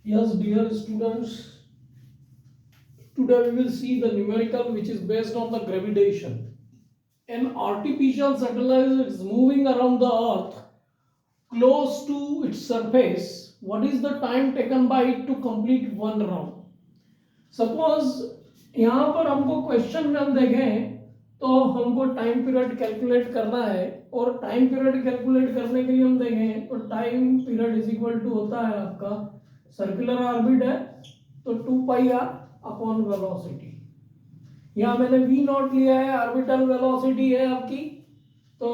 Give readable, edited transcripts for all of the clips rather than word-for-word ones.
Yes, dear students, today we will see the numerical which is based on the gravitation. An artificial satellite is moving around the earth close to its surface. What is the time taken by it to complete one round? Suppose यहाँ पर हमको question में हम देखें तो हमको time period calculate करना है और टाइम पीरियड कैलकुलेट करने के लिए हम देखें तो time period is equal to होता है आपका सर्कुलर ऑर्बिट है तो 2 π r अपॉन वेलोसिटी। यहाँ मैंने v नॉट लिया है, ऑर्बिटल वेलोसिटी है आपकी। तो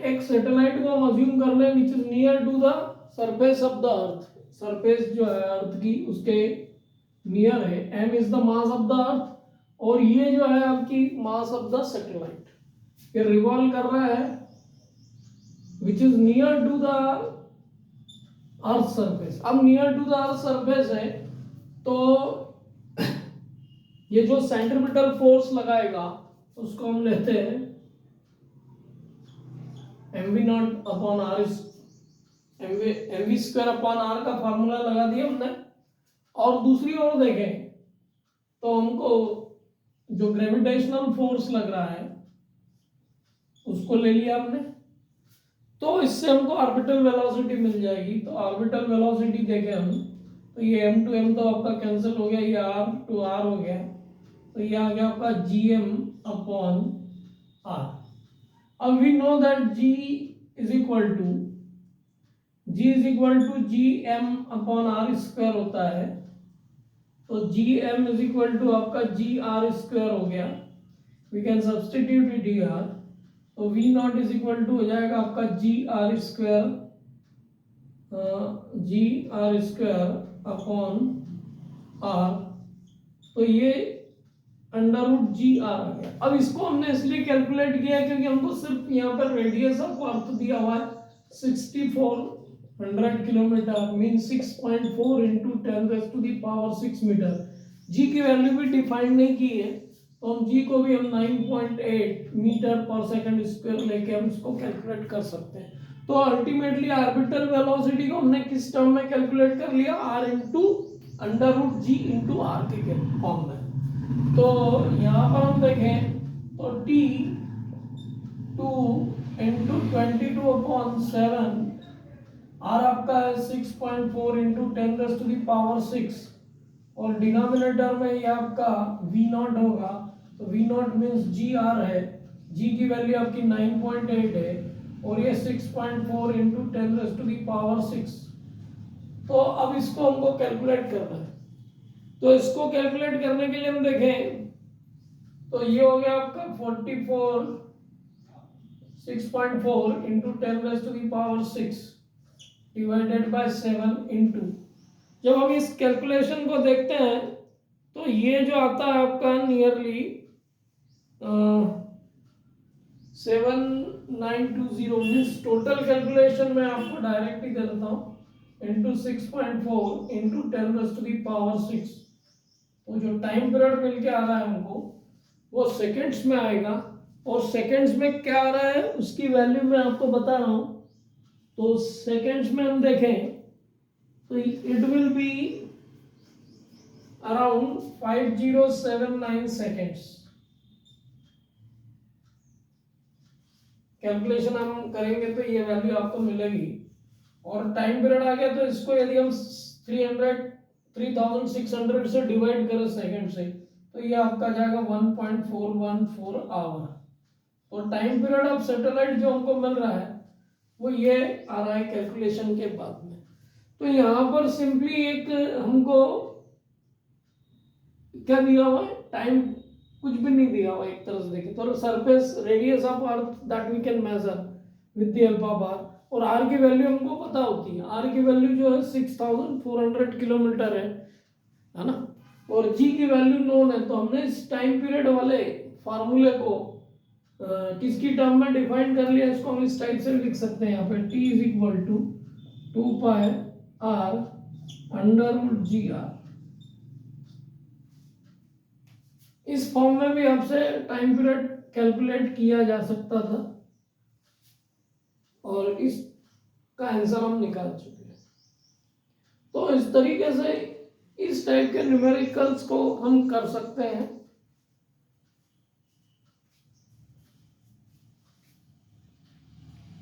एक सैटेलाइट को हम अज्यूम कर लें which is near to the surface of the earth. Surface जो है अर्थ की उसके नियर है, m is the mass of the earth और ये जो है आपकी मास ऑफ द सैटेलाइट। ये रिवॉल्व कर रहा है which is near to the earth surface. अब near to the earth surface है तो ये जो सेंट्रीपिटल फोर्स लगाएगा उसको हम लेते हैं mv not upon r, mv square upon r का फार्मूला लगा दिया हमने। और दूसरी ओर देखें तो हमको जो ग्रेविटेशनल फोर्स लग रहा है उसको ले लिया हमने, तो इससे हमको ऑर्बिटल वेलोसिटी मिल जाएगी। तो ऑर्बिटल वेलोसिटी देखें हम तो ये m टू m तो आपका कैंसिल हो गया, ये r टू r हो गया, तो ये आ गया आपका gm अपॉन r। अब we know that g is equal to gm upon r square होता है। तो gm इज इक्वल टू आपका gr स्क्वायर हो गया, we can substitute it here. तो v not is equal to हो जाएगा आपका gr स्क्वायर अपॉन r। तो ये अंडर रूट जी आर आ गया। अब इसको हमने इसलिए कैलकुलेट किया है क्योंकि हमको सिर्फ यहाँ पर रेडियस ऑफ अर्थ दिया हुआ है 6400 किलोमीटर, मीन 6.4 इंटू 10⁻⁶ मीटर। जी की वैल्यू भी डिफाइन नहीं की है तो हम जी को भी हम 9.8 मीटर पर सेकंड स्क्वायर लेके हम इसको कैलकुलेट कर सकते हैं। तो अल्टीमेटली ऑर्बिटल वेलोसिटी को हमने किस टर्म में कैलकुलेट कर लिया, R into under root G into R के फॉर्म में। तो यहाँ पर हम देखें तो t 2 इंटू 22/7 r आपका है 6.4 इंटू 10⁻⁶ और डिनोमिनेटर में ये आपका v नॉट होगा। तो v not means G R है, g की वैल्यू आपकी 9.8 है और ये 6.4 इंटू 10⁻⁶। तो अब इसको हमको कैलकुलेट करना है। तो इसको कैलकुलेट करने के लिए हम देखें तो ये हो गया आपका 6.4 इंटू 10⁻⁶ डिवाइडेड बाय 7 इंटू। जब हम इस कैलकुलेशन को देखते हैं तो ये जो आता है आपका नियरली 7920 मीन्स टोटल कैलकुलेशन में आपको डायरेक्ट ही दे देता हूँ इंटू 6.4 इंटू 10⁻⁶। तो जो टाइम पीरियड मिल के आ रहा है हमको वो सेकंड्स में आएगा और सेकंड्स में क्या आ रहा है उसकी वैल्यू मैं आपको बता रहा हूं। तो सेकंड्स में हम देखें तो it will be around 5079 seconds. Calculation हम करेंगे तो ये वैल्यू आपको मिलेगी। और टाइम पीरियड आ गया तो इसको यदि हम 3600 से डिवाइड करें सेकंड से तो ये आपका जाएगा 1.414 आवर। तो टाइम पीरियड ऑफ सैटेलाइट जो हमको मिल रहा है वो ये आ रहा है कैलकुलेशन के बाद में। तो यहाँ पर सिंपली एक हमको क्या दिया हुआ है, टाइम कुछ भी नहीं दिया हुआ एक तरह से देखें तो surface radius of earth that we can measure with the help of R. और आर की वैल्यू हमको पता होती है, आर की वैल्यू जो है 6400 किलोमीटर है ना। और जी की वैल्यू नोन है। तो हमने इस टाइम पीरियड वाले फार्मूले को किसकी टर्म में डिफाइन कर लिया, इसको हम इस टाइप से लिख सकते हैं यहाँ पे t is equal to 2πr under root G R. इस फॉर्म में भी आपसे टाइम पीरियड कैलकुलेट किया जा सकता था और इसका आंसर हम निकाल चुके हैं। तो इस तरीके से टाइप के न्यूमेरिकल्स को हम कर सकते हैं।